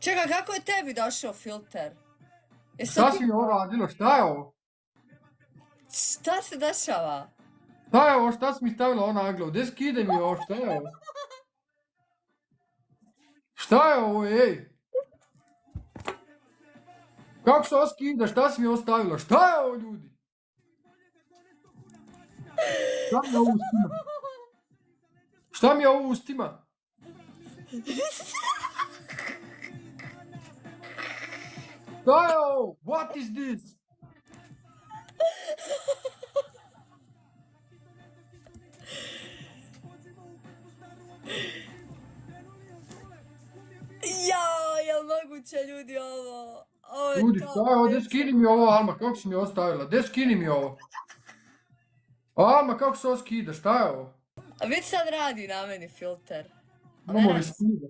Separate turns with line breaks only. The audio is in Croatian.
Čekaj, kako je tebi došao filter?
Šta si mi ovo radilo? Šta je ovo?
Šta se dešava?
Šta je ovo? Šta si mi stavila ovo naglo? Gdje skide mi ovo? Šta je ovo? Šta je ovo, ej? Kako se ovo skida? Šta si mi ovo stavila? Šta je ovo, ljudi? Šta mi je ovo u ustima? Šta mi je ovo u ustima? Šta je ovo? What is this?
Jao, jel moguće ljudi ovo? Ovo je
Ljudi,
to,
šta je ovo? Gdje
dečko.
skini mi ovo, Alma? Kako si mi ovo stavila? Gdje skini mi ovo? Alma, kako se ovo skida? Šta je ovo?
A već sad radi na meni filter.
Imamo li skida?